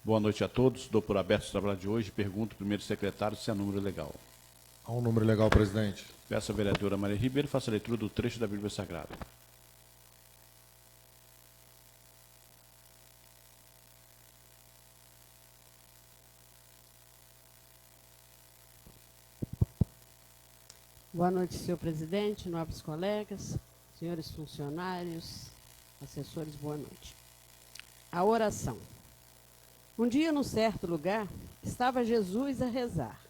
Boa noite a todos. Dou por aberto o trabalho de hoje. Pergunto ao primeiro secretário se há número legal. Há um número legal, presidente. Peço à vereadora Maria Ribeiro faça a leitura do trecho da Bíblia Sagrada. Boa noite, senhor presidente, nobres colegas, senhores funcionários, assessores, boa noite. A oração. Um dia, num certo lugar, estava Jesus a rezar.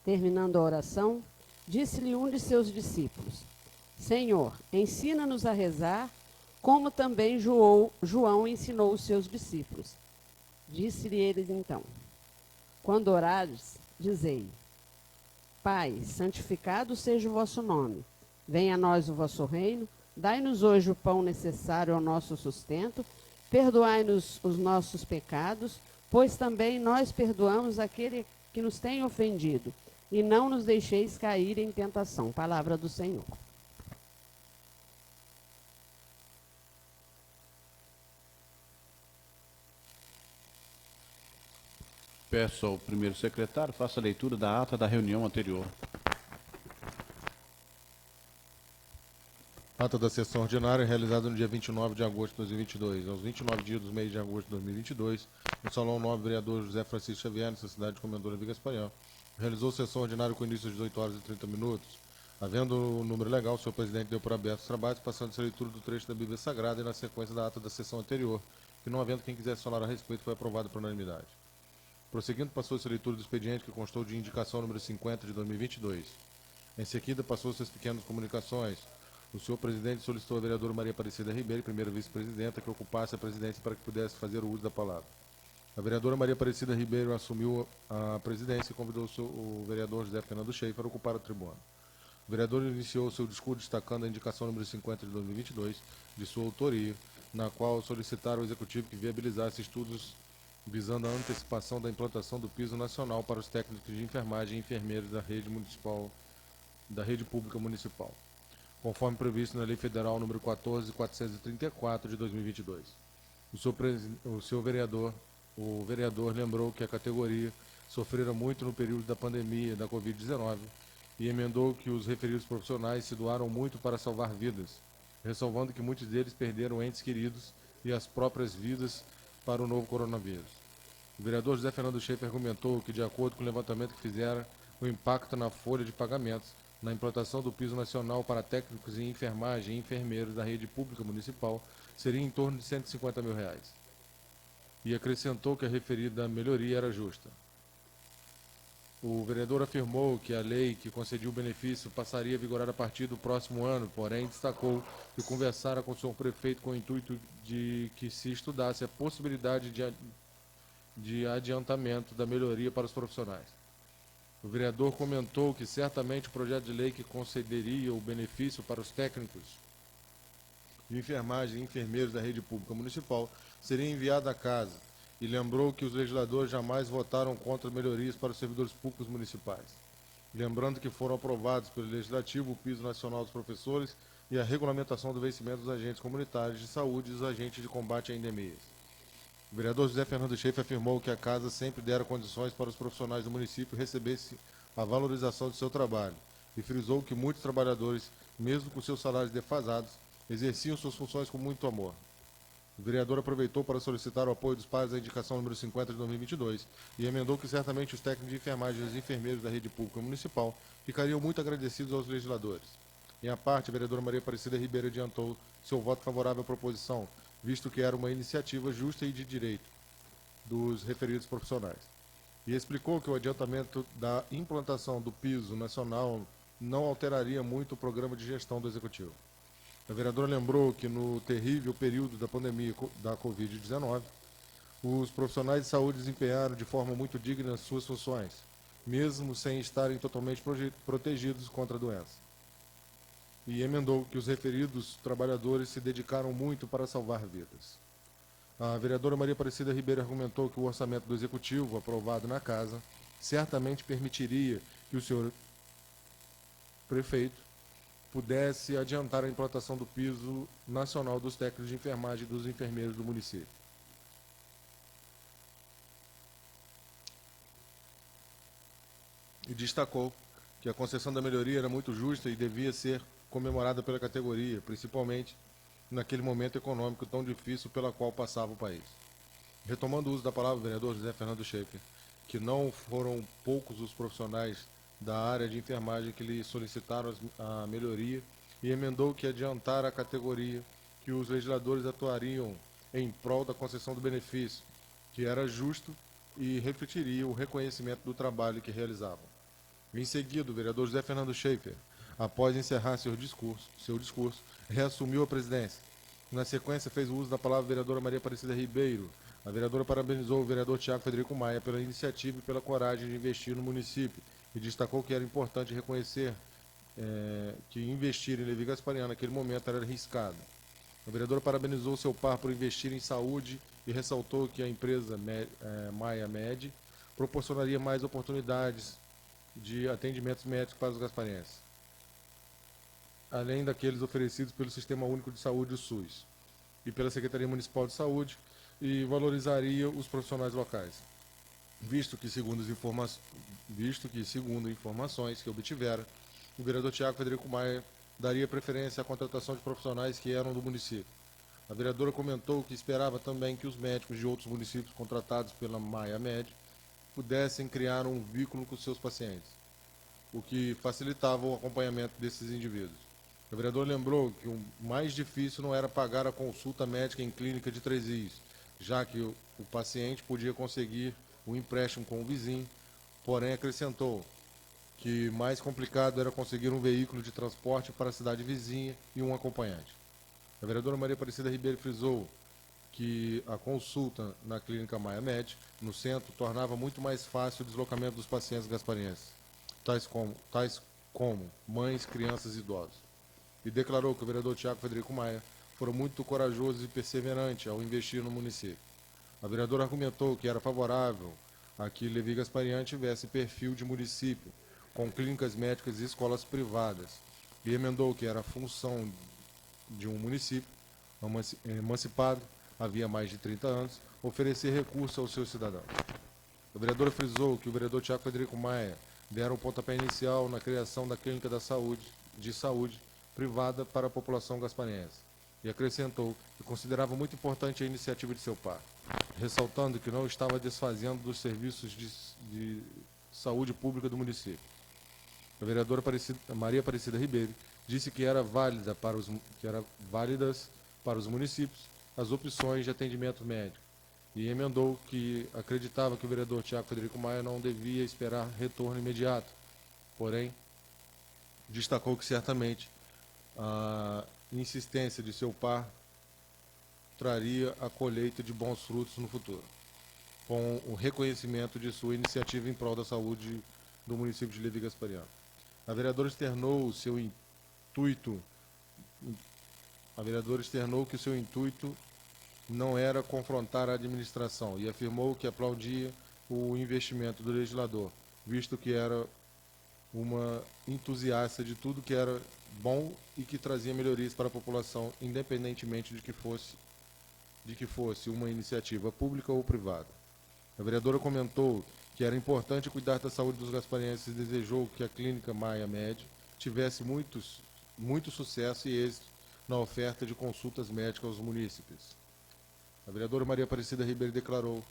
Terminando a oração, disse-lhe um de seus discípulos: Senhor, ensina-nos a rezar, como também João ensinou os seus discípulos. Disse-lhe ele então: Quando orares, dizei: Pai, santificado seja o vosso nome. Venha a nós o vosso reino. Dai-nos hoje o pão necessário ao nosso sustento. Perdoai-nos os nossos pecados, pois também nós perdoamos aquele que nos tem ofendido. E não nos deixeis cair em tentação. Palavra do Senhor. Peço ao primeiro secretário faça a leitura da ata da reunião anterior. Ata da sessão ordinária realizada no dia 29 de agosto de 2022, aos 29 dias do mês de agosto de 2022, no Salão 9, vereador José Francisco Xavier, nessa cidade de Comendador Vigas Espanhol. Realizou sessão ordinária com início às 18 horas e 30 minutos. Havendo o número legal, o senhor presidente deu por aberto os trabalhos, passando-se a leitura do trecho da Bíblia Sagrada e na sequência da ata da sessão anterior, que não havendo quem quisesse falar a respeito, foi aprovado por unanimidade. Prosseguindo, passou-se a leitura do expediente que constou de indicação número 50 de 2022. Em seguida, passou-se as pequenas comunicações. O senhor presidente solicitou à vereadora Maria Aparecida Ribeiro, primeira vice-presidenta, que ocupasse a presidência para que pudesse fazer o uso da palavra. A vereadora Maria Aparecida Ribeiro assumiu a presidência e convidou o vereador José Fernando Schaefer a ocupar a tribuna. O vereador iniciou seu discurso destacando a indicação número 50 de 2022, de sua autoria, na qual solicitaram ao executivo que viabilizasse estudos visando a antecipação da implantação do piso nacional para os técnicos de enfermagem e enfermeiros da rede pública municipal, conforme previsto na Lei Federal número 14.434 de 2022. O vereador lembrou que a categoria sofrera muito no período da pandemia da Covid-19 e emendou que os referidos profissionais se doaram muito para salvar vidas, ressalvando que muitos deles perderam entes queridos e as próprias vidas para o novo coronavírus. O vereador José Fernando Schaefer argumentou que, de acordo com o levantamento que fizeram, o impacto na folha de pagamentos na implantação do piso nacional para técnicos em enfermagem e enfermeiros da rede pública municipal seria em torno de R$ 150 mil. E acrescentou que a referida melhoria era justa. O vereador afirmou que a lei que concedia o benefício passaria a vigorar a partir do próximo ano, porém destacou que conversara com o senhor prefeito com o intuito de que se estudasse a possibilidade de adiantamento da melhoria para os profissionais. O vereador comentou que certamente o projeto de lei que concederia o benefício para os técnicos de enfermagem e enfermeiros da rede pública municipal seria enviado à casa e lembrou que os legisladores jamais votaram contra melhorias para os servidores públicos municipais. Lembrando que foram aprovados pelo Legislativo o piso nacional dos professores e a regulamentação do vencimento dos agentes comunitários de saúde e dos agentes de combate a endemias. O vereador José Fernando Schaefer afirmou que a casa sempre dera condições para os profissionais do município recebessem a valorização do seu trabalho e frisou que muitos trabalhadores, mesmo com seus salários defasados, exerciam suas funções com muito amor. O vereador aproveitou para solicitar o apoio dos pares à indicação número 50 de 2022 e emendou que certamente os técnicos de enfermagem e os enfermeiros da rede pública municipal ficariam muito agradecidos aos legisladores. Em a parte, a vereadora Maria Aparecida Ribeiro adiantou seu voto favorável à proposição, visto que era uma iniciativa justa e de direito dos referidos profissionais. E explicou que o adiantamento da implantação do piso nacional não alteraria muito o programa de gestão do Executivo. A vereadora lembrou que no terrível período da pandemia da Covid-19, os profissionais de saúde desempenharam de forma muito digna as suas funções, mesmo sem estarem totalmente protegidos contra a doença. E emendou que os referidos trabalhadores se dedicaram muito para salvar vidas. A vereadora Maria Aparecida Ribeiro argumentou que o orçamento do Executivo, aprovado na Casa, certamente permitiria que o senhor prefeito pudesse adiantar a implantação do piso nacional dos técnicos de enfermagem e dos enfermeiros do município. e destacou que a concessão da melhoria era muito justa e devia ser comemorada pela categoria, principalmente naquele momento econômico tão difícil pela qual passava o país. Retomando o uso da palavra, o vereador José Fernando Schaeffer, que não foram poucos os profissionais da área de enfermagem que lhe solicitaram a melhoria e emendou que adiantara a categoria que os legisladores atuariam em prol da concessão do benefício, que era justo e refletiria o reconhecimento do trabalho que realizavam. Em seguida, o vereador José Fernando Schaeffer, após encerrar seu discurso, reassumiu a presidência. Na sequência, fez o uso da palavra a vereadora Maria Aparecida Ribeiro. A vereadora parabenizou o vereador Tiago Frederico Maia pela iniciativa e pela coragem de investir no município e destacou que era importante reconhecer que investir em Levi Gasparian naquele momento era arriscado. A vereadora parabenizou seu par por investir em saúde e ressaltou que a empresa Maia Med proporcionaria mais oportunidades de atendimentos médicos para os gasparienses, além daqueles oferecidos pelo Sistema Único de Saúde, o SUS, e pela Secretaria Municipal de Saúde, e valorizaria os profissionais locais, visto que, segundo informações que obtivera, o vereador Tiago Frederico Maia daria preferência à contratação de profissionais que eram do município. A vereadora comentou que esperava também que os médicos de outros municípios contratados pela Maia Med pudessem criar um vínculo com seus pacientes, o que facilitava o acompanhamento desses indivíduos. O vereador lembrou que o mais difícil não era pagar a consulta médica em clínica de 3 Is, já que o paciente podia conseguir um empréstimo com o vizinho, porém acrescentou que mais complicado era conseguir um veículo de transporte para a cidade vizinha e um acompanhante. A vereadora Maria Aparecida Ribeiro frisou que a consulta na clínica Maia Med, no centro, tornava muito mais fácil o deslocamento dos pacientes gasparienses, tais como mães, crianças e idosos. E declarou que o vereador Tiago Frederico Maia foi muito corajoso e perseverante ao investir no município. A vereadora argumentou que era favorável a que Levi Gasparian tivesse perfil de município, com clínicas médicas e escolas privadas, e emendou que era função de um município emancipado, havia mais de 30 anos, oferecer recursos aos seus cidadãos. A vereadora frisou que o vereador Tiago Frederico Maia dera o pontapé inicial na criação da clínica de saúde privada para a população gaspariense, e acrescentou que considerava muito importante a iniciativa de seu par, ressaltando que não estava desfazendo dos serviços de saúde pública do município. A vereadora Maria Aparecida Ribeiro disse que era válidas para os municípios as opções de atendimento médico e emendou que acreditava que o vereador Tiago Frederico Maia não devia esperar retorno imediato, porém destacou que certamente a insistência de seu par traria a colheita de bons frutos no futuro, com o reconhecimento de sua iniciativa em prol da saúde do município de Levi Gasparian. A vereadora externou que o seu intuito não era confrontar a administração e afirmou que aplaudia o investimento do legislador, visto que era uma entusiasta de tudo que era bom e que trazia melhorias para a população, independentemente de que fosse uma iniciativa pública ou privada. A vereadora comentou que era importante cuidar da saúde dos gasparienses e desejou que a clínica Maia Med tivesse muito sucesso e êxito na oferta de consultas médicas aos munícipes. A vereadora Maria Aparecida Ribeiro declarou,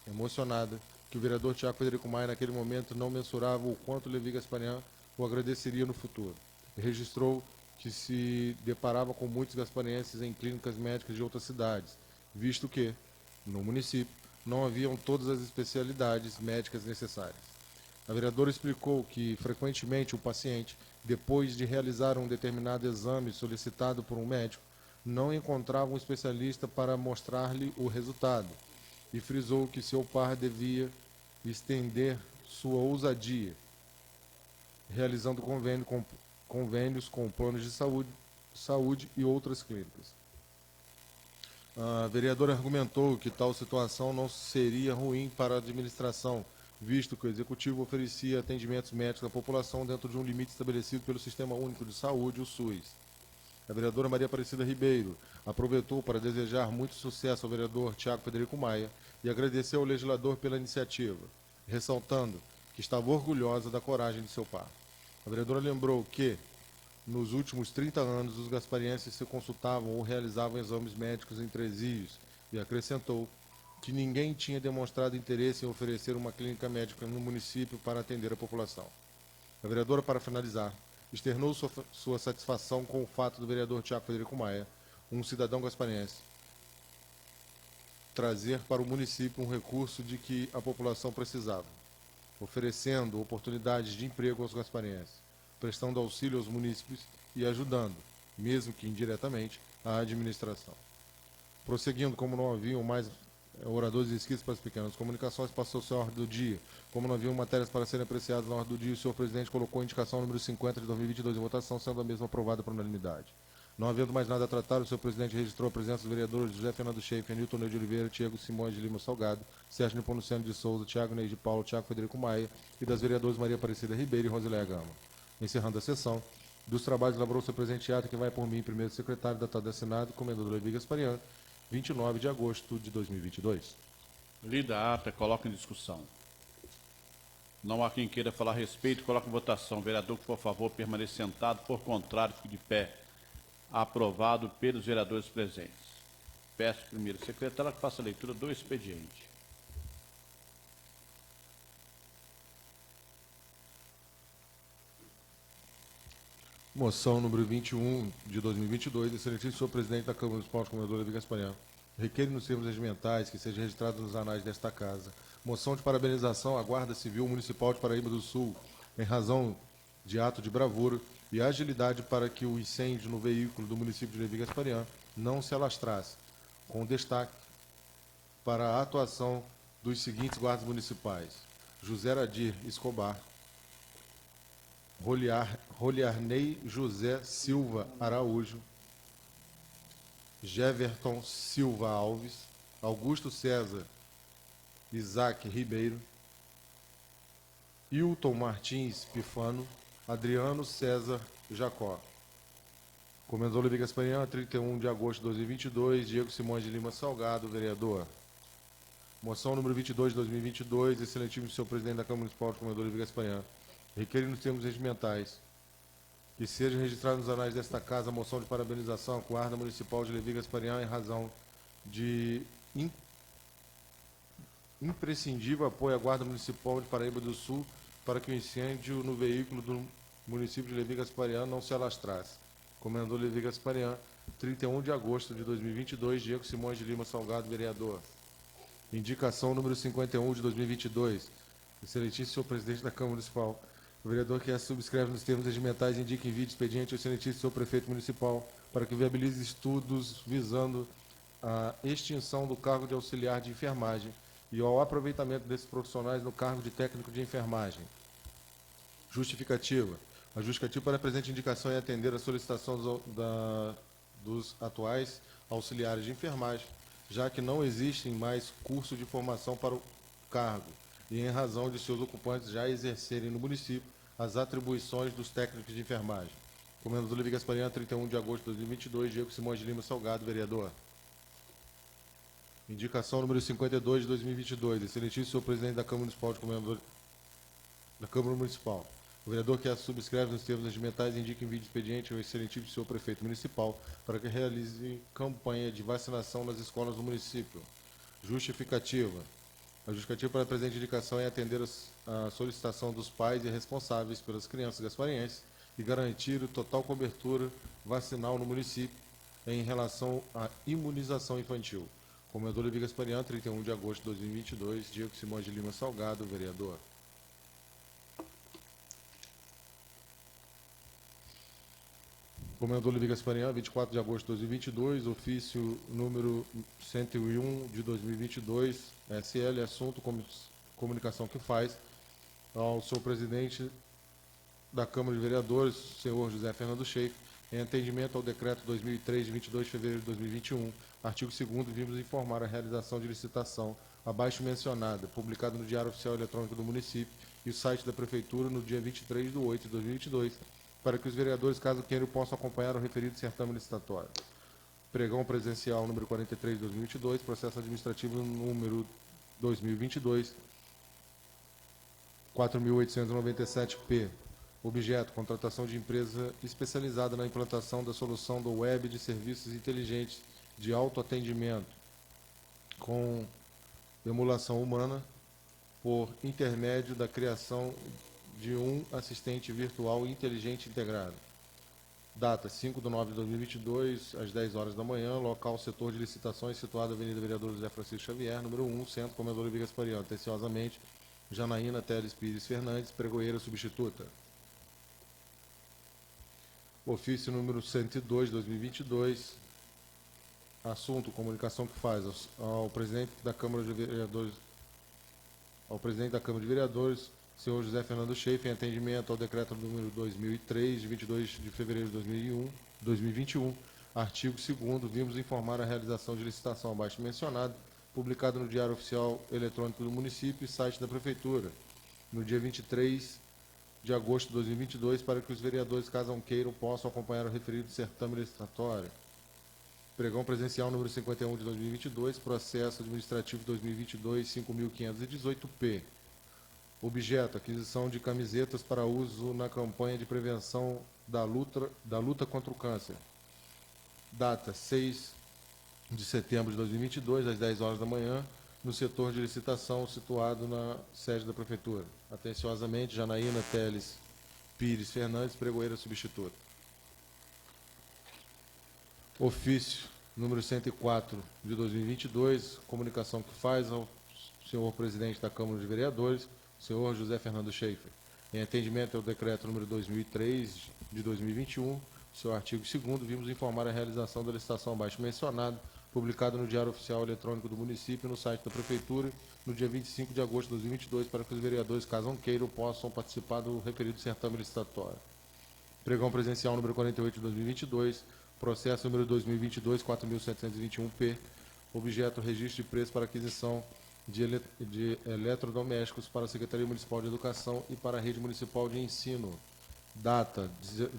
emocionada, que o vereador Tiago Frederico Maia naquele momento não mensurava o quanto Levi Gasparian o agradeceria no futuro. E registrou que se deparava com muitos gasparienses em clínicas médicas de outras cidades, visto que, no município, não haviam todas as especialidades médicas necessárias. A vereadora explicou que, frequentemente, o paciente, depois de realizar um determinado exame solicitado por um médico, não encontrava um especialista para mostrar-lhe o resultado, e frisou que seu par devia estender sua ousadia, realizando convênios com planos de saúde e outras clínicas. A vereadora argumentou que tal situação não seria ruim para a administração, visto que o Executivo oferecia atendimentos médicos à população dentro de um limite estabelecido pelo Sistema Único de Saúde, o SUS. A vereadora Maria Aparecida Ribeiro aproveitou para desejar muito sucesso ao vereador Tiago Frederico Maia e agradeceu ao legislador pela iniciativa, ressaltando que estava orgulhosa da coragem de seu par. A vereadora lembrou que, nos últimos 30 anos, os gasparienses se consultavam ou realizavam exames médicos em Tresios e acrescentou que ninguém tinha demonstrado interesse em oferecer uma clínica médica no município para atender a população. A vereadora, para finalizar, externou sua satisfação com o fato do vereador Tiago Frederico Maia, um cidadão gaspariense, trazer para o município um recurso de que a população precisava, oferecendo oportunidades de emprego aos gasparienses, prestando auxílio aos munícipes e ajudando, mesmo que indiretamente, a administração. Prosseguindo, como não haviam mais oradores inscritos para as pequenas comunicações, passou-se a ordem do dia. Como não haviam matérias para serem apreciadas na ordem do dia, o senhor presidente colocou a indicação número 50 de 2022 em votação, sendo a mesma aprovada por unanimidade. Não havendo mais nada a tratar, o senhor presidente registrou a presença dos vereadores José Fernando Schaefer, Nilton Ney de Oliveira, Tiago Simões de Lima Salgado, Sérgio Nepomuceno de Souza, Tiago Ney de Paulo, Tiago Frederico Maia e das vereadoras Maria Aparecida Ribeiro e Rosileia Gama. Encerrando a sessão, dos trabalhos elaborou-se o presente ato que vai por mim, primeiro secretário, datado e assinado, comendador Levi Gasparian, 29 de agosto de 2022. Lida a ata, coloca em discussão. Não há quem queira falar a respeito, coloca em votação. Vereador que for a favor, permaneça sentado. Por contrário, fique de pé. Aprovado pelos vereadores presentes. Peço ao primeiro secretário que faça a leitura do expediente. Moção número 21 de 2022, excelentíssimo senhor presidente da Câmara Municipal de Comendador Levi Gasparian, requer nos termos regimentais que seja registrado nos anais desta casa moção de parabenização à Guarda Civil Municipal de Paraíba do Sul, em razão de ato de bravura e agilidade para que o incêndio no veículo do município de Levi Gasparian não se alastrasse, com destaque para a atuação dos seguintes guardas municipais: José Adir Escobar, Roliarney José Silva Araújo, Jeverton Silva Alves, Augusto César Isaac Ribeiro, Hilton Martins Pifano, Adriano César Jacó. Comendador Levi Gasparian, 31 de agosto de 2022, Diego Simões de Lima Salgado, vereador. Moção número 22 de 2022, excelentíssimo senhor presidente da Câmara Municipal de Comendador Levi Gasparian, requer nos termos regimentais que seja registrado nos anais desta casa a moção de parabenização à Guarda Municipal de Levi Gasparian em razão de imprescindível apoio à Guarda Municipal de Paraíba do Sul para que o incêndio no veículo do município de Levi Gasparian não se alastrasse. Comendador Levi Gasparian, 31 de agosto de 2022, Diego Simões de Lima Salgado, vereador. Indicação número 51 de 2022, excelentíssimo senhor presidente da Câmara Municipal, o vereador que subscreve nos termos regimentais indica em vídeo expediente ao excelentíssimo senhor prefeito municipal para que viabilize estudos visando a extinção do cargo de auxiliar de enfermagem e ao aproveitamento desses profissionais no cargo de técnico de enfermagem. Justificativa. A justificativa para a presente indicação é atender a solicitação dos atuais auxiliares de enfermagem, já que não existem mais curso de formação para o cargo e em razão de seus ocupantes já exercerem no município as atribuições dos técnicos de enfermagem. Comendador Levi Gasparian, 31 de agosto de 2022, Diego Simões de Lima Salgado, vereador. Indicação número 52 de 2022, excelentíssimo senhor presidente da Câmara Municipal de Comendador da Câmara Municipal. O vereador que a subscreve nos termos regimentais indica em vídeo expediente ao excelentíssimo senhor prefeito municipal para que realize campanha de vacinação nas escolas do município. Justificativa. A justificativa para a presente indicação é atender a solicitação dos pais e responsáveis pelas crianças gasparienses e garantir a total cobertura vacinal no município em relação à imunização infantil. Comendador Levi Gasparian, 31 de agosto de 2022, Diego Simões de Lima Salgado, vereador. Comendador Levi Gasparian, 24 de agosto de 2022, ofício número 101 de 2022, SL, assunto comunicação que faz, ao senhor presidente da Câmara de Vereadores, senhor José Fernando Schaefer, em atendimento ao decreto 2003, de 22 de fevereiro de 2021, artigo 2º, vimos informar a realização de licitação abaixo mencionada, publicado no Diário Oficial Eletrônico do município e o site da Prefeitura no dia 23 de 8 de 2022, para que os vereadores, caso queiram, possam acompanhar o referido certame licitatório. Pregão presencial número 43 de 2022, processo administrativo número 2022, 4.897P. Objeto: contratação de empresa especializada na implantação da solução do web de serviços inteligentes de autoatendimento com emulação humana por intermédio da criação de um assistente virtual inteligente integrado. Data: 5/9/2022, às 10 horas da manhã. Local: setor de licitações, situado na Avenida Vereador José Francisco Xavier, número 1, Centro Comendador Olivia Gasparian. Atenciosamente, Janaína Teles Pires Fernandes, pregoeira substituta. Ofício número 102, 2022. Assunto: comunicação que faz ao presidente da Câmara de Vereadores, senhor José Fernando Schaeffer, em atendimento ao decreto número 2003, de 22 de fevereiro de 2021, artigo 2º, vimos informar a realização de licitação abaixo mencionada, publicada no Diário Oficial Eletrônico do Município e site da Prefeitura, no dia 23 de agosto de 2022, para que os vereadores, caso queiram, possam acompanhar o referido certame licitatório. Pregão presencial número 51 de 2022, processo administrativo 2022, 5.518-P. Objeto: aquisição de camisetas para uso na campanha de prevenção da luta contra o câncer. Data: 6 de setembro de 2022, às 10 horas da manhã, no setor de licitação situado na sede da Prefeitura. Atenciosamente, Janaína Teles Pires Fernandes, pregoeira substituta. Ofício número 104 de 2022, comunicação que faz ao senhor presidente da Câmara de Vereadores, senhor José Fernando Schaeffer. Em atendimento ao decreto número 2003 de 2021, seu artigo 2º, vimos informar a realização da licitação abaixo mencionada, publicada no Diário Oficial Eletrônico do Município e no site da Prefeitura, no dia 25 de agosto de 2022, para que os vereadores, caso queiram, possam participar do referido certame licitatório. Pregão presencial número 48 de 2022, processo número 2022, 4.721-P, objeto: registro de preço para aquisição de eletrodomésticos para a Secretaria Municipal de Educação e para a Rede Municipal de Ensino. Data: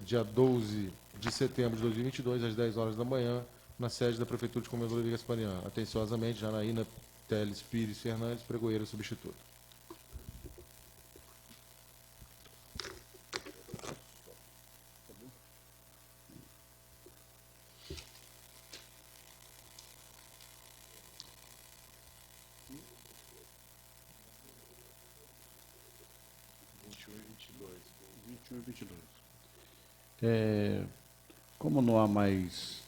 dia 12 de setembro de 2022, às 10 horas da manhã, na sede da Prefeitura de Comendador Olivia Gasparian. Atenciosamente, Janaína Teles Pires Fernandes, pregoeira substituta. Como não há mais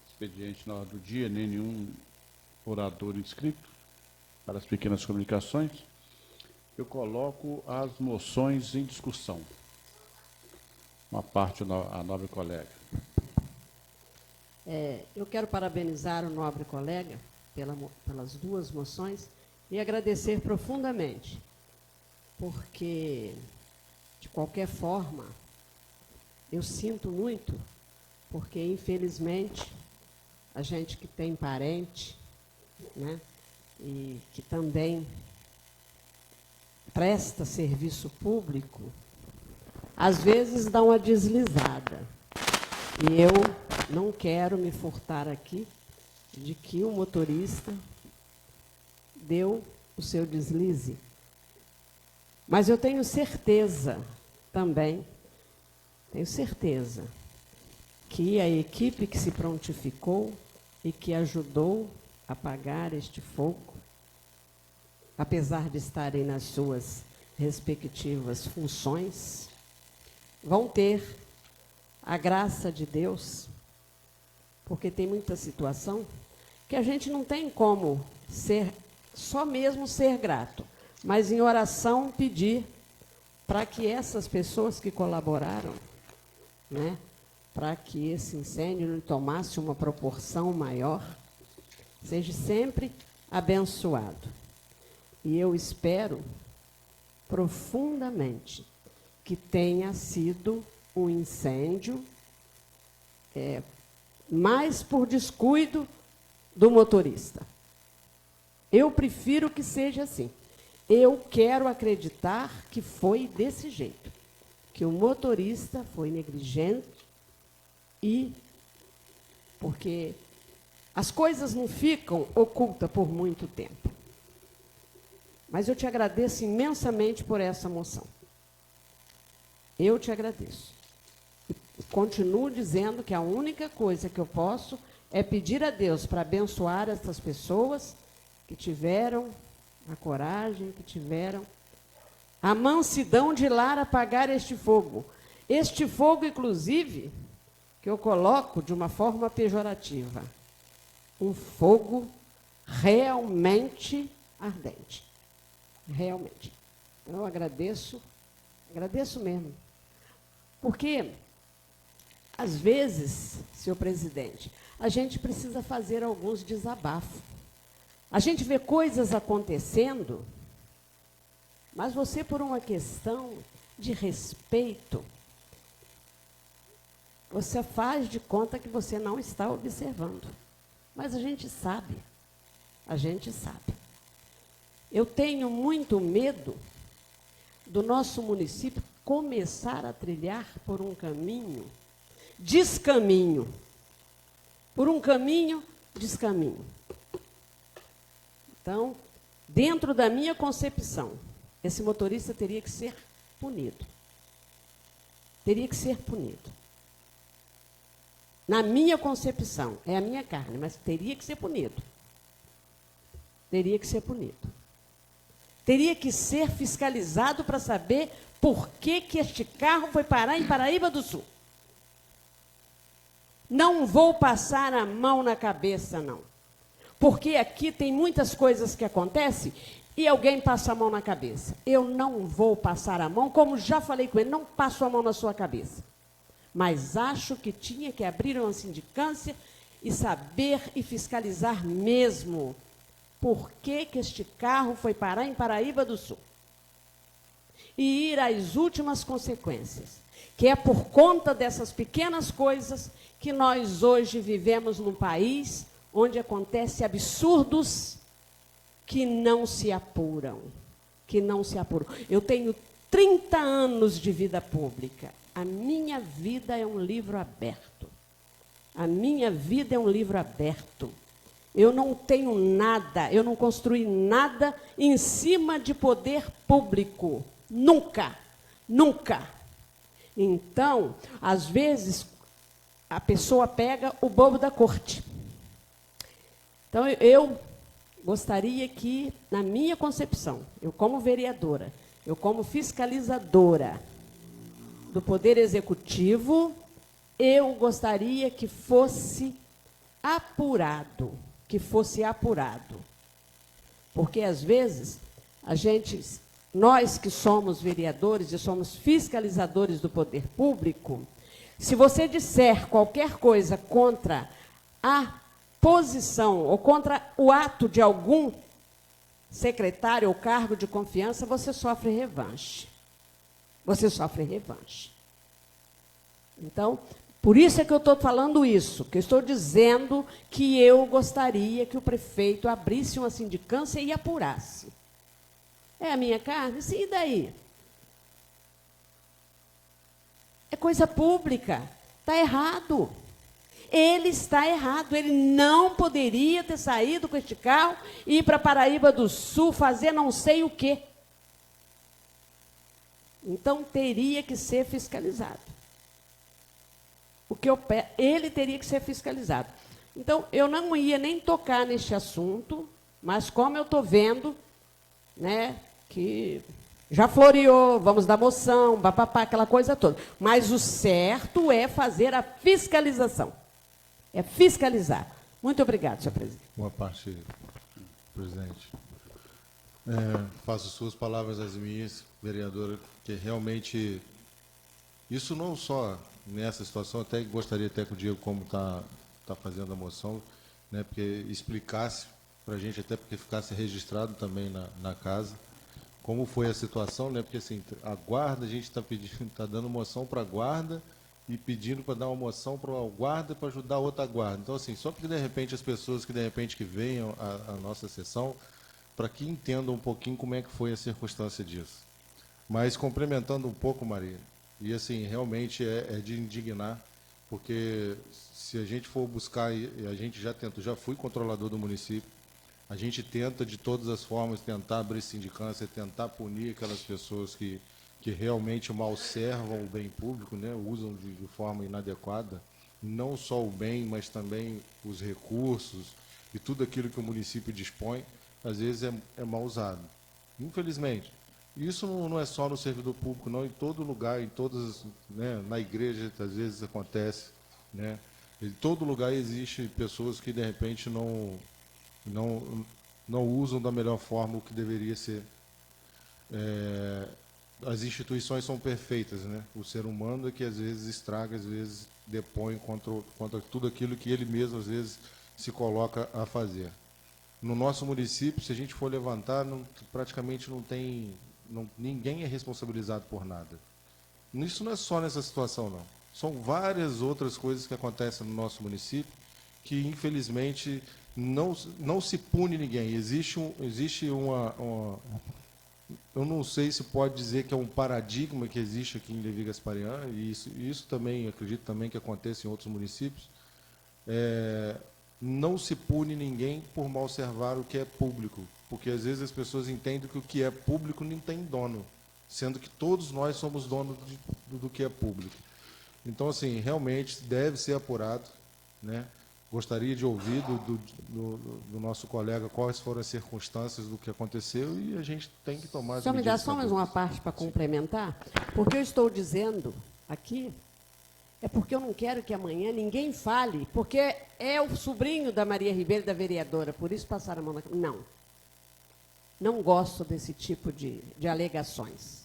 expediente na hora do dia, nem nenhum orador inscrito para as pequenas comunicações, eu coloco as moções em discussão. Uma parte, a nobre colega. Eu quero parabenizar o nobre colega pelas duas moções e agradecer profundamente, porque, de qualquer forma, eu sinto muito, porque, infelizmente, a gente que tem parente, né, e que também presta serviço público, às vezes dá uma deslizada. E eu não quero me furtar aqui de que o motorista deu o seu deslize. Mas eu tenho certeza também, que a equipe que se prontificou e que ajudou a apagar este fogo, apesar de estarem nas suas respectivas funções, vão ter a graça de Deus, porque tem muita situação que a gente não tem como só mesmo ser grato, mas em oração pedir para que essas pessoas que colaboraram, né, para que esse incêndio não tomasse uma proporção maior, seja sempre abençoado. E eu espero profundamente que tenha sido um incêndio mais por descuido do motorista. Eu prefiro que seja assim. Eu quero acreditar que foi desse jeito, que o motorista foi negligente porque as coisas não ficam ocultas por muito tempo. Mas eu te agradeço imensamente por essa moção. Eu te agradeço. E continuo dizendo que a única coisa que eu posso é pedir a Deus para abençoar essas pessoas que tiveram a coragem, que tiveram a mansidão de ir lá apagar este fogo. Este fogo, inclusive, que eu coloco de uma forma pejorativa. Um fogo realmente ardente. Realmente. Eu agradeço mesmo. Porque, às vezes, senhor presidente, a gente precisa fazer alguns desabafos. A gente vê coisas acontecendo, mas você, por uma questão de respeito, você faz de conta que você não está observando. Mas a gente sabe. A gente sabe. Eu tenho muito medo do nosso município começar a trilhar por um caminho, descaminho. Por um caminho, descaminho. Então, dentro da minha concepção, esse motorista teria que ser punido. Teria que ser punido. Na minha concepção, é a minha carne, mas teria que ser punido. Teria que ser punido. Teria que ser fiscalizado para saber por que este carro foi parar em Paraíba do Sul. Não vou passar a mão na cabeça, não. Porque aqui tem muitas coisas que acontecem e alguém passa a mão na cabeça. Eu não vou passar a mão, como já falei com ele, não passo a mão na sua cabeça. Mas acho que tinha que abrir uma sindicância e saber e fiscalizar mesmo por que este carro foi parar em Paraíba do Sul. E ir às últimas consequências, que é por conta dessas pequenas coisas que nós hoje vivemos num país onde acontecem absurdos que não se apuram. Que não se apuram. Eu tenho 30 anos de vida pública. A minha vida é um livro aberto. A minha vida é um livro aberto. Eu não tenho nada, eu não construí nada em cima de poder público. Nunca, nunca. Então, às vezes, a pessoa pega o bobo da corte. Então, eu gostaria que, na minha concepção, eu como vereadora, eu como fiscalizadora do Poder Executivo, eu gostaria que fosse apurado, Porque, às vezes, nós que somos vereadores e somos fiscalizadores do poder público, se você disser qualquer coisa contra a posição ou contra o ato de algum secretário ou cargo de confiança, você sofre revanche. Você sofre revanche. Então, por isso é que eu estou falando isso, que eu estou dizendo que eu gostaria que o prefeito abrisse uma sindicância e apurasse. É a minha carne? Sim, e daí? É coisa pública. Está errado. Ele está errado. Ele não poderia ter saído com este carro e ir para Paraíba do Sul fazer não sei o quê. Então, teria que ser fiscalizado. Ele teria que ser fiscalizado. Então, eu não ia nem tocar neste assunto, mas como eu estou vendo, né, que já floreou, vamos dar moção, papapá, aquela coisa toda. Mas o certo é fazer a fiscalização. É fiscalizar. Muito obrigado, senhor presidente. Boa parte, presidente. Faço suas palavras as minhas, vereadora, que realmente, isso não só nessa situação, até gostaria até que o Diego, como está fazendo a moção, né, porque explicasse para a gente, até porque ficasse registrado também na casa, como foi a situação, né, porque assim, a guarda, a gente está dando moção para a guarda e pedindo para dar uma moção para a guarda para ajudar a outra guarda. Então, assim, só porque de repente as pessoas que venham à nossa sessão, para que entendam um pouquinho como é que foi a circunstância disso. Mas, complementando um pouco, Maria, e assim, realmente é de indignar, porque se a gente for buscar, e a gente já fui controlador do município, A gente tenta, de todas as formas, tentar abrir sindicância, tentar punir aquelas pessoas que realmente malservam o bem público, né? Usam de forma inadequada, não só o bem, mas também os recursos e tudo aquilo que o município dispõe, às vezes é mal usado. Infelizmente. Isso não é só no servidor público, não, em todo lugar, em todas, né, na igreja, às vezes acontece, né? Em todo lugar existe pessoas que, de repente, não usam da melhor forma o que deveria ser. As instituições são perfeitas, né? O ser humano é que às vezes estraga, às vezes depõe contra tudo aquilo que ele mesmo às vezes se coloca a fazer. No nosso município, se a gente for levantar, praticamente não tem, ninguém é responsabilizado por nada. Isso não é só nessa situação, não. São várias outras coisas que acontecem no nosso município que, infelizmente, não se pune ninguém. Existe uma eu não sei se pode dizer que é um paradigma que existe aqui em Levi Gasparian, e isso também, acredito também que acontece em outros municípios. Não se pune ninguém por malservar o que é público, porque às vezes as pessoas entendem que o que é público não tem dono, sendo que todos nós somos donos do que é público. Então, assim, realmente deve ser apurado, né? Gostaria de ouvir do nosso colega quais foram as circunstâncias do que aconteceu e a gente tem que tomar as medidas. Só me dá só mais uma parte para complementar, porque eu estou dizendo aqui, é porque eu não quero que amanhã ninguém fale, porque é o sobrinho da Maria Ribeiro, da vereadora, por isso passaram a mão na cabeça. Não gosto desse tipo de alegações.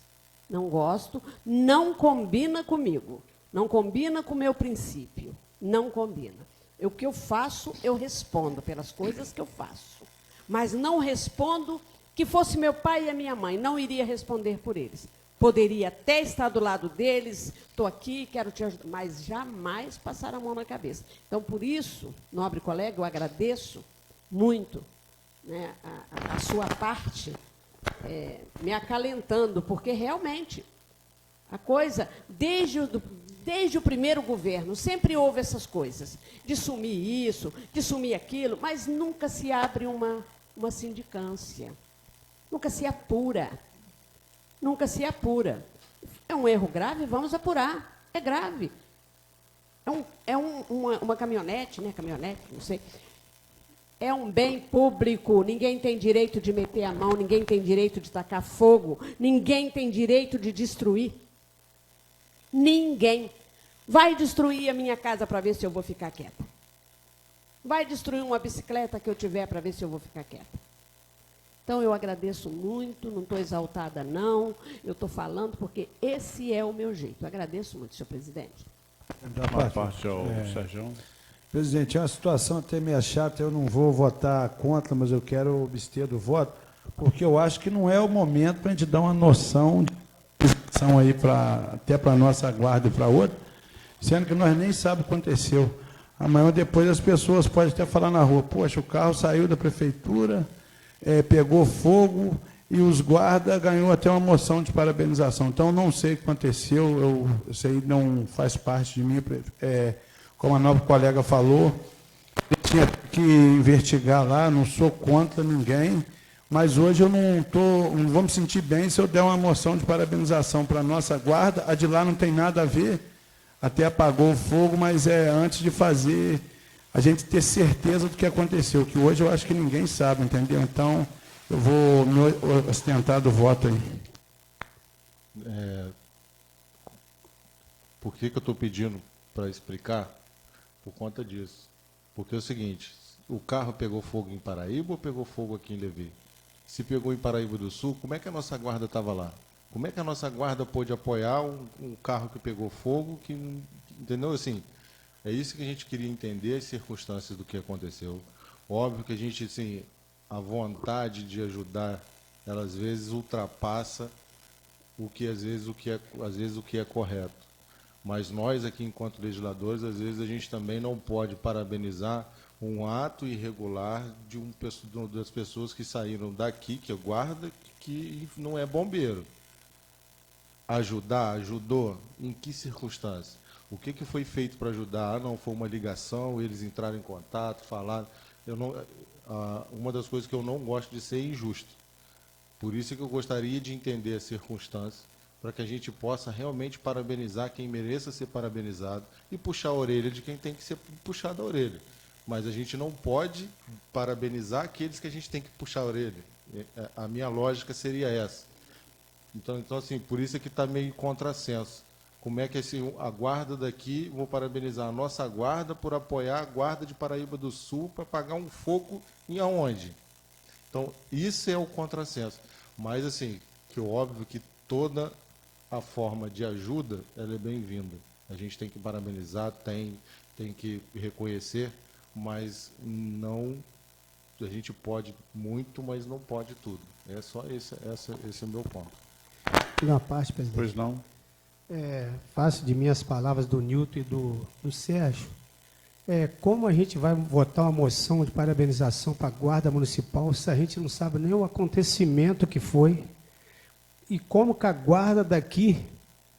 Não gosto, não combina comigo, não combina com o meu princípio, não combina. O que eu faço, eu respondo pelas coisas que eu faço. Mas não respondo que fosse meu pai e a minha mãe, não iria responder por eles. Poderia até estar do lado deles, estou aqui, quero te ajudar, mas jamais passar a mão na cabeça. Então, por isso, nobre colega, eu agradeço muito, né, a sua parte, me acalentando, porque realmente a coisa, desde o primeiro governo, sempre houve essas coisas, de sumir isso, de sumir aquilo, mas nunca se abre uma sindicância, nunca se apura, nunca se apura. É um erro grave, vamos apurar, é grave. Uma caminhonete, né, caminhonete, não sei, é um bem público, ninguém tem direito de meter a mão, ninguém tem direito de tacar fogo, ninguém tem direito de destruir. Ninguém. Vai destruir a minha casa para ver se eu vou ficar quieta. Vai destruir uma bicicleta que eu tiver para ver se eu vou ficar quieta. Então, eu agradeço muito, não estou exaltada, não. Eu estou falando porque esse é o meu jeito. Eu agradeço muito, senhor presidente. Uma parte ao Sérgio. Presidente, é uma situação até meio chata, eu não vou votar contra, mas eu quero abster do voto, porque eu acho que não é o momento para a gente dar uma noção de são aí até para a nossa guarda e para outra, sendo que nós nem sabemos o que aconteceu. Amanhã depois as pessoas podem até falar na rua, poxa, o carro saiu da prefeitura, pegou fogo e os guardas ganhou até uma moção de parabenização. Então, não sei o que aconteceu, isso aí não faz parte de mim, como a nova colega falou, tinha que investigar lá, não sou contra ninguém, mas hoje eu não vou me sentir bem se eu der uma moção de parabenização para a nossa guarda. A de lá não tem nada a ver, até apagou o fogo, mas antes de fazer, a gente ter certeza do que aconteceu, que hoje eu acho que ninguém sabe, entendeu? Então, eu vou me ostentar do voto aí. Por que eu estou pedindo para explicar? Por conta disso. Porque é o seguinte, o carro pegou fogo em Paraíba ou pegou fogo aqui em Levi? Se pegou em Paraíba do Sul, como é que a nossa guarda estava lá? Como é que a nossa guarda pôde apoiar um carro que pegou fogo, entendeu? Assim, é isso que a gente queria entender, as circunstâncias do que aconteceu. Óbvio que a gente, assim, a vontade de ajudar, ela às vezes ultrapassa o que às vezes o que é correto. Mas nós aqui, enquanto legisladores, às vezes a gente também não pode parabenizar um ato irregular das pessoas que saíram daqui, que é guarda, que não é bombeiro. Ajudou? Em que circunstância? O que foi feito para ajudar? Não foi uma ligação, eles entraram em contato, falaram. uma das coisas que eu não gosto de ser injusto. Por isso que eu gostaria de entender as circunstâncias, para que a gente possa realmente parabenizar quem mereça ser parabenizado e puxar a orelha de quem tem que ser puxado a orelha. Mas a gente não pode parabenizar aqueles que a gente tem que puxar a orelha. A minha lógica seria essa. Então assim, por isso é que está meio contrassenso. Como é que a guarda daqui, vou parabenizar a nossa guarda por apoiar a guarda de Paraíba do Sul para pagar um fogo em aonde? Então, isso é o contrassenso. Mas, assim, que óbvio que toda a forma de ajuda, ela é bem-vinda. A gente tem que parabenizar, tem que reconhecer, mas não... A gente pode muito, mas não pode tudo. É só esse é o meu ponto. Na parte, presidente. Pois não. Faço de minhas palavras do Nilton e do Sérgio. Como a gente vai votar uma moção de parabenização para a Guarda Municipal se a gente não sabe nem o acontecimento que foi e como que a guarda daqui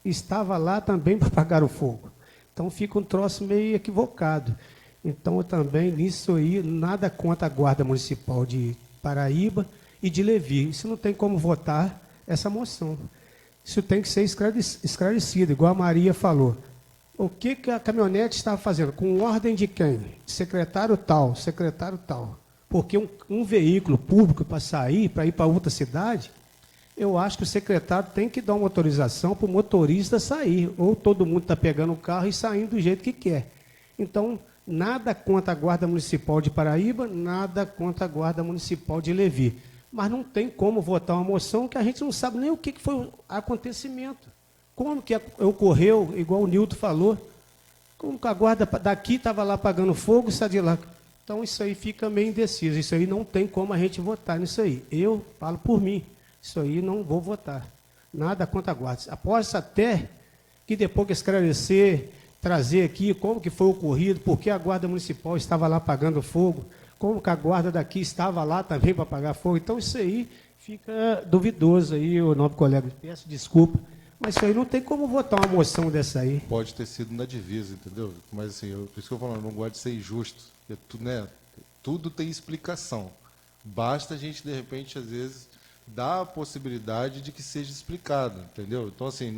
estava lá também para apagar o fogo. Então fica um troço meio equivocado. Então eu também, nisso aí, nada contra a Guarda Municipal de Paraíba e de Levi. Isso não tem como votar essa moção. Isso tem que ser esclarecido, igual a Maria falou. O que a caminhonete estava fazendo? Com ordem de quem? Secretário tal. Porque um veículo público para ir para outra cidade, eu acho que o secretário tem que dar uma autorização para o motorista sair. Ou todo mundo está pegando o carro e saindo do jeito que quer. Então, nada contra a Guarda Municipal de Paraíba, nada contra a Guarda Municipal de Levi. Mas não tem como votar uma moção que a gente não sabe nem o que foi o acontecimento. Como que ocorreu, igual o Nilton falou, como que a guarda daqui estava lá apagando fogo e sai de lá. Então isso aí fica meio indeciso. Isso aí não tem como a gente votar nisso aí. Eu falo por mim. Isso aí não vou votar. Nada contra a guarda. Após até que depois que esclarecer, trazer aqui como que foi ocorrido, por que a Guarda Municipal estava lá apagando fogo, como que a guarda daqui estava lá também para apagar fogo. Então isso aí fica duvidoso aí, o nobre colega. Peço desculpa, mas isso aí não tem como votar uma moção dessa aí. Pode ter sido na divisa, entendeu? Mas assim, por isso que eu falo, eu não gosto de ser injusto. Porque, tudo tem explicação. Basta a gente, de repente, às vezes, dar a possibilidade de que seja explicado, entendeu? Então, assim,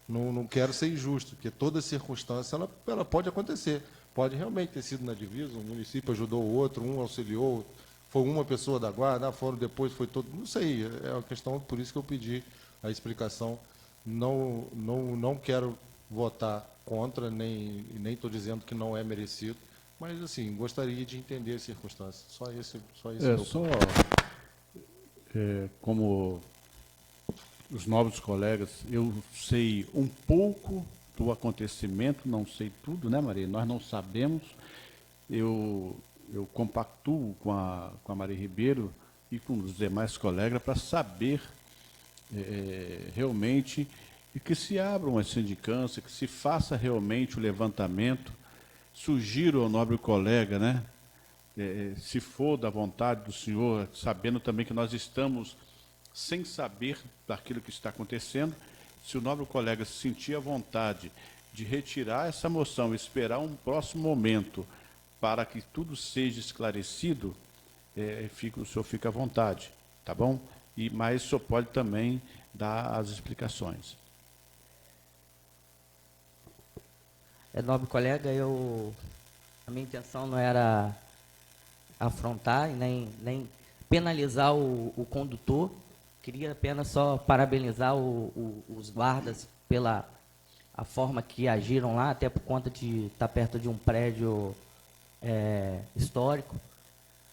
não quero ser injusto, porque toda circunstância ela pode acontecer. Pode realmente ter sido na divisa, um município ajudou o outro, um auxiliou, foi uma pessoa da guarda, foram depois, foi todo... Não sei, é uma questão, por isso que eu pedi a explicação. Não quero votar contra, nem estou dizendo que não é merecido, mas, assim, gostaria de entender as circunstâncias. Só esse Como os nobres colegas, eu sei um pouco do acontecimento, não sei tudo, né, Maria? Nós não sabemos. Eu compactuo com a Maria Ribeiro e com os demais colegas para saber realmente e que se abra uma sindicância, que se faça realmente o levantamento. Sugiro ao nobre colega, né, se for da vontade do senhor, sabendo também que nós estamos sem saber daquilo que está acontecendo, se o nobre colega se sentir à vontade de retirar essa moção e esperar um próximo momento para que tudo seja esclarecido, o senhor fica à vontade, tá bom? Mas o senhor pode também dar as explicações. Nobre colega, a minha intenção não era afrontar e nem penalizar o condutor. Queria apenas só parabenizar os guardas pela a forma que agiram lá, até por conta de estar perto de um prédio histórico.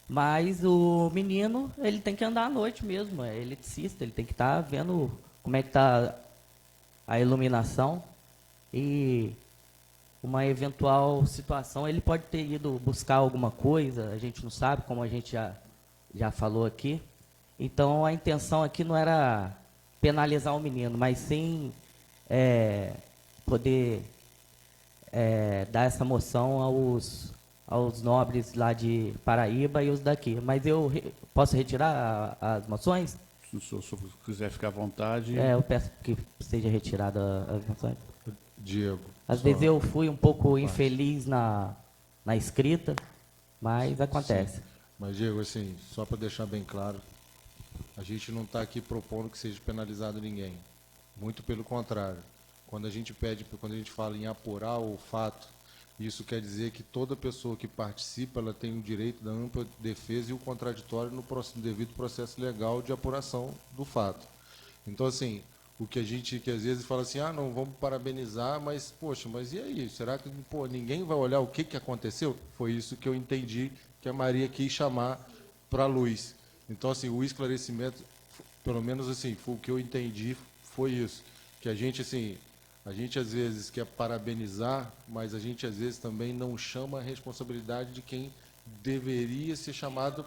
Mas o menino, ele tem que andar à noite mesmo, é eletricista, ele tem que estar vendo como é que está a iluminação e uma eventual situação, ele pode ter ido buscar alguma coisa, a gente não sabe, como a gente já falou aqui. Então, a intenção aqui não era penalizar o menino, mas sim poder dar essa moção aos nobres lá de Paraíba e os daqui. Mas eu posso retirar as moções? Se o senhor quiser ficar à vontade... eu peço que seja retirada as moções. Diego. Às vezes eu fui um pouco infeliz na escrita, mas acontece. Mas, Diego, assim, só para deixar bem claro, a gente não está aqui propondo que seja penalizado ninguém. Muito pelo contrário. Quando a gente fala em apurar o fato, isso quer dizer que toda pessoa que participa, ela tem o direito da ampla defesa e o contraditório no devido processo legal de apuração do fato. Então, assim, o que às vezes fala assim, não, vamos parabenizar, mas, poxa, mas e aí? Será que ninguém vai olhar o que aconteceu? Foi isso que eu entendi que a Maria quis chamar para a luz. Então, assim, o esclarecimento, pelo menos assim, foi o que eu entendi, foi isso. Que a gente às vezes quer parabenizar, mas a gente às vezes também não chama a responsabilidade de quem deveria ser chamado,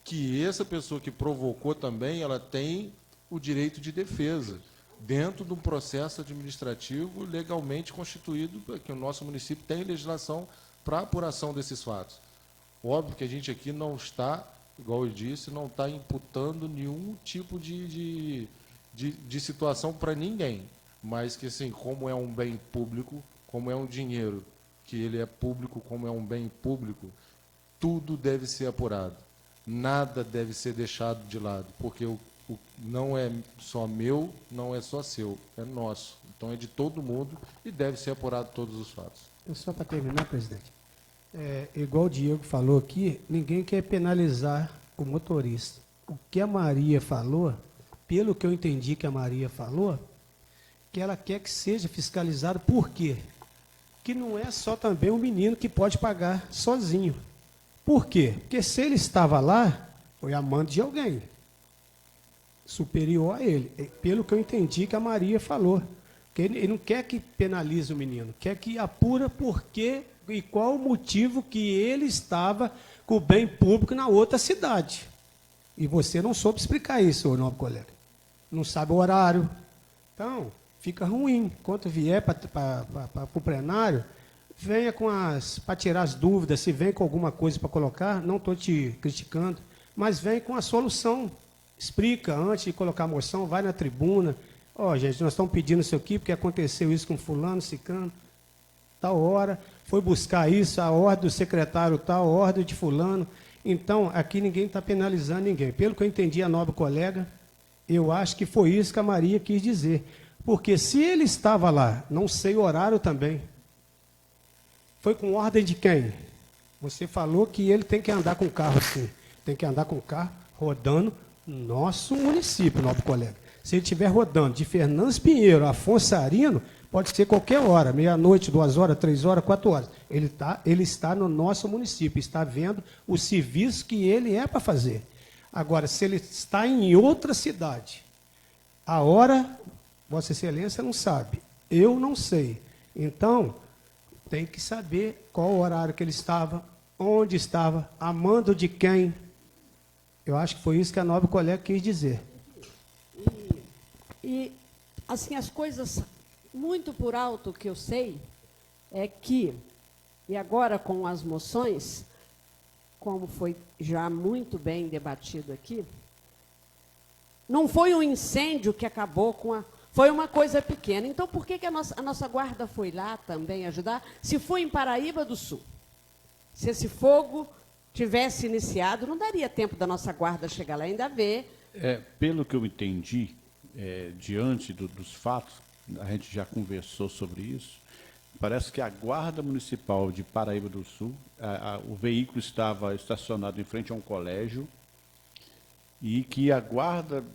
que essa pessoa que provocou também, ela tem o direito de defesa, dentro de um processo administrativo legalmente constituído, que o nosso município tem legislação para apuração desses fatos. Óbvio que a gente aqui não está, igual eu disse, não está imputando nenhum tipo de situação para ninguém, mas que, assim, como é um bem público, como é um dinheiro que ele é público, como é um bem público, tudo deve ser apurado. Nada deve ser deixado de lado, porque não é só meu, não é só seu, é nosso. Então é de todo mundo e deve ser apurado todos os fatos. Só para terminar, presidente, igual o Diego falou aqui, ninguém quer penalizar o motorista. O que a Maria falou, pelo que eu entendi que a Maria falou, que ela quer que seja fiscalizado. Por quê? Que não é só também o menino que pode pagar sozinho. Por quê? Porque se ele estava lá, foi a mando de alguém superior a ele. Pelo que eu entendi que a Maria falou. Que ele não quer que penalize o menino, quer que apura por quê e qual o motivo que ele estava com o bem público na outra cidade. E você não soube explicar isso, ô nobre colega. Não sabe o horário. Então, fica ruim. Quando vier para o plenário, venha para tirar as dúvidas, se vem com alguma coisa para colocar, não estou te criticando, mas vem com a solução. Explica antes de colocar a moção, vai na tribuna. Gente, nós estamos pedindo isso aqui porque aconteceu isso com fulano, ciclano, tal hora, foi buscar isso, a ordem do secretário tal, a ordem de fulano. Então, aqui ninguém está penalizando ninguém. Pelo que eu entendi, a nobre colega, eu acho que foi isso que a Maria quis dizer. Porque se ele estava lá, não sei o horário também, foi com ordem de quem? Você falou que ele tem que andar com o carro assim, tem que andar com o carro rodando nosso município, nobre colega. Se ele estiver rodando de Fernandes Pinheiro a Afonso Arino, pode ser qualquer hora, meia-noite, 2 horas, 3 horas, 4 horas. Ele está no nosso município, está vendo o serviço que ele é para fazer. Agora, se ele está em outra cidade, a hora, Vossa Excelência não sabe, eu não sei. Então, tem que saber qual o horário que ele estava, onde estava, a mando de quem. Eu acho que foi isso que a nobre colega quis dizer. E assim, as coisas muito por alto que eu sei é que, e agora com as moções, como foi já muito bem debatido aqui, não foi um incêndio que acabou com a... Foi uma coisa pequena. Então, por que a nossa guarda foi lá também ajudar? Se foi em Paraíba do Sul, se esse fogo tivesse iniciado, não daria tempo da nossa guarda chegar lá e ainda ver. Pelo que eu entendi, diante dos fatos, a gente já conversou sobre isso, parece que a Guarda Municipal de Paraíba do Sul, o veículo estava estacionado em frente a um colégio e que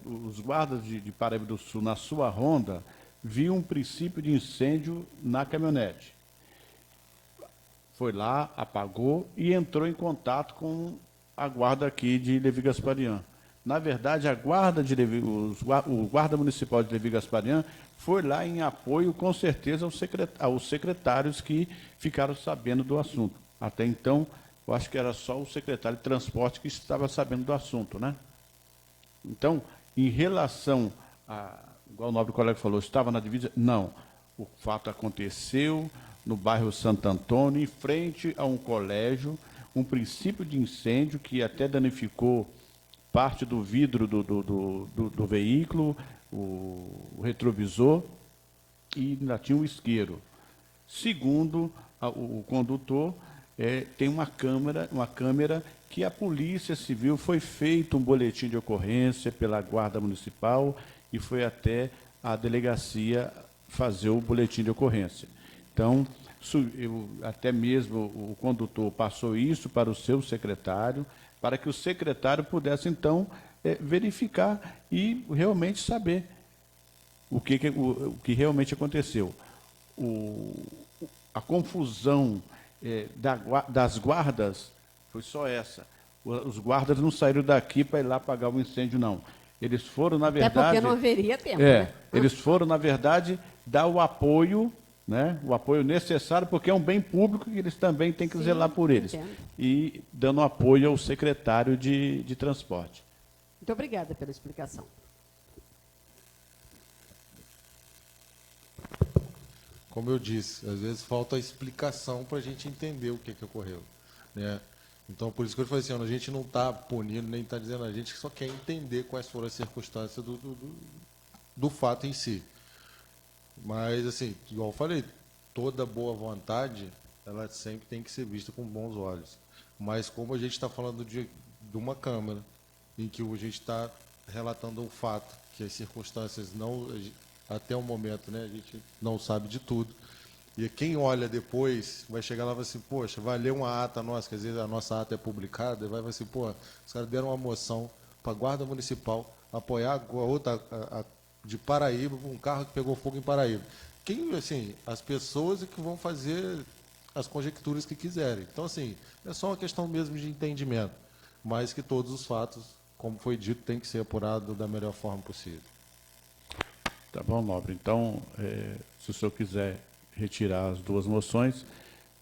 os guardas de Paraíba do Sul, na sua ronda, viam um princípio de incêndio na caminhonete. Foi lá, apagou e entrou em contato com a guarda aqui de Levi Gasparian. Na verdade, o guarda municipal de Levi Gasparian foi lá em apoio, com certeza, aos secretários que ficaram sabendo do assunto. Até então, eu acho que era só o secretário de transporte que estava sabendo do assunto, né? Então, em relação igual o nobre colega falou, estava na divisa? Não. O fato aconteceu no bairro Santo Antônio, em frente a um colégio, um princípio de incêndio que até danificou parte do vidro do veículo, o retrovisor, e ainda tinha um isqueiro. Segundo o condutor, tem uma câmera que a Polícia Civil foi feito um boletim de ocorrência pela Guarda Municipal e foi até a delegacia fazer o boletim de ocorrência. Então, até mesmo o condutor passou isso para o seu secretário, para que o secretário pudesse, então, verificar e realmente saber o que realmente aconteceu. A confusão das guardas foi só essa. Os guardas não saíram daqui para ir lá apagar o incêndio, não. Eles foram, na verdade... Até porque não haveria tempo, né? Eles foram, na verdade, dar o apoio, né, o apoio necessário, porque é um bem público que eles também têm que zelar por eles. Entendo. E dando apoio ao secretário de transporte. Muito obrigada pela explicação. Como eu disse, às vezes falta explicação para a gente entender o que ocorreu, né? Então, por isso que eu falei assim, a gente não está punindo, nem está dizendo, a gente só quer entender quais foram as circunstâncias do fato em si. Mas, assim, igual eu falei, toda boa vontade, ela sempre tem que ser vista com bons olhos. Mas como a gente está falando de uma Câmara, em que a gente está relatando um fato, que as circunstâncias não, até o momento, né, a gente não sabe de tudo. E quem olha depois vai chegar lá e vai assim, poxa, vai ler uma ata nossa, quer dizer, a nossa ata é publicada, e vai assim, pô, os caras deram uma moção para a Guarda Municipal apoiar a outra de Paraíba, um carro que pegou fogo em Paraíba. Quem, assim, as pessoas é que vão fazer as conjecturas que quiserem. Então, assim, é só uma questão mesmo de entendimento, mas que todos os fatos, como foi dito, tem que ser apurado da melhor forma possível. Tá bom, nobre. Então, se o senhor quiser retirar as duas moções,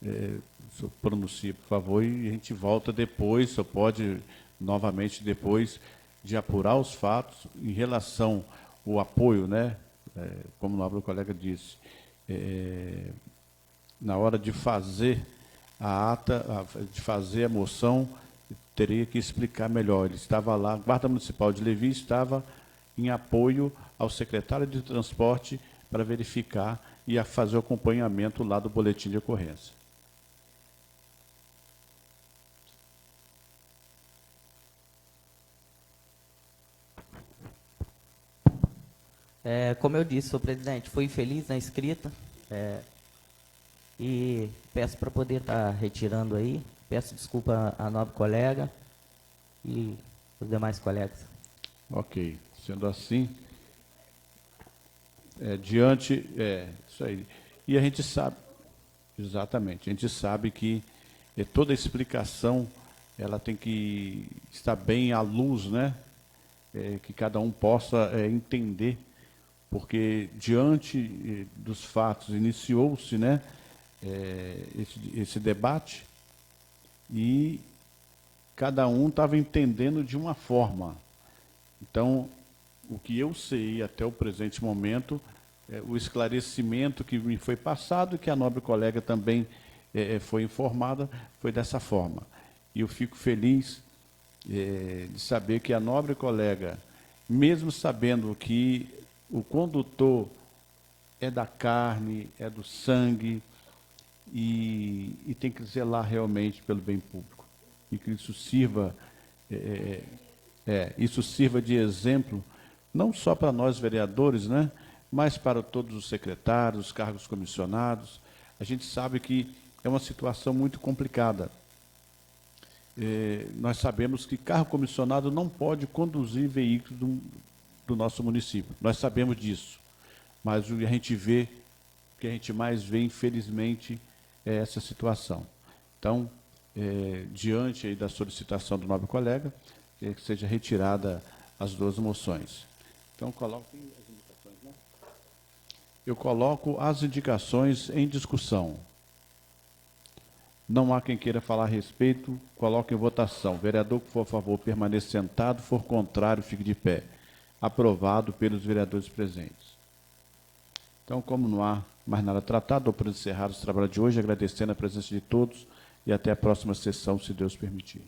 o senhor pronuncie, por favor, e a gente volta depois, o senhor pode, novamente, depois de apurar os fatos, em relação ao apoio, né? Como o nobre colega disse, na hora de fazer a ata, de fazer a moção, teria que explicar melhor. Ele estava lá, a Guarda Municipal de Levi estava em apoio ao secretário de Transporte para verificar e a fazer o acompanhamento lá do boletim de ocorrência. Como eu disse, senhor presidente, fui feliz na escrita e peço para poder estar retirando aí. Peço desculpa à nobre colega e os demais colegas. Ok. Sendo assim, isso aí. E a gente sabe, exatamente, a gente sabe que toda explicação, ela tem que estar bem à luz, né? Que cada um possa entender, porque diante dos fatos iniciou-se, né, esse debate e cada um estava entendendo de uma forma. Então, o que eu sei até o presente momento, o esclarecimento que me foi passado, que a nobre colega também foi informada, foi dessa forma. E eu fico feliz de saber que a nobre colega, mesmo sabendo que o condutor é da carne, é do sangue, e tem que zelar realmente pelo bem público. E que isso sirva, isso sirva de exemplo, não só para nós vereadores, né, mas para todos os secretários, os cargos comissionados. A gente sabe que é uma situação muito complicada. Nós sabemos que cargo comissionado não pode conduzir veículos do nosso município. Nós sabemos disso. Mas o que a gente vê, o que a gente mais vê, infelizmente, é essa situação. Então, diante aí da solicitação do nobre colega, que seja retirada as duas moções. Então, coloquem as indicações, né? Eu coloco as indicações em discussão. Não há quem queira falar a respeito, coloque em votação. Vereador que for a favor, permaneça sentado, for contrário, fique de pé. Aprovado pelos vereadores presentes. Então, como não há mais nada tratado, dou por encerrado o trabalho de hoje, agradecendo a presença de todos e até a próxima sessão, se Deus permitir.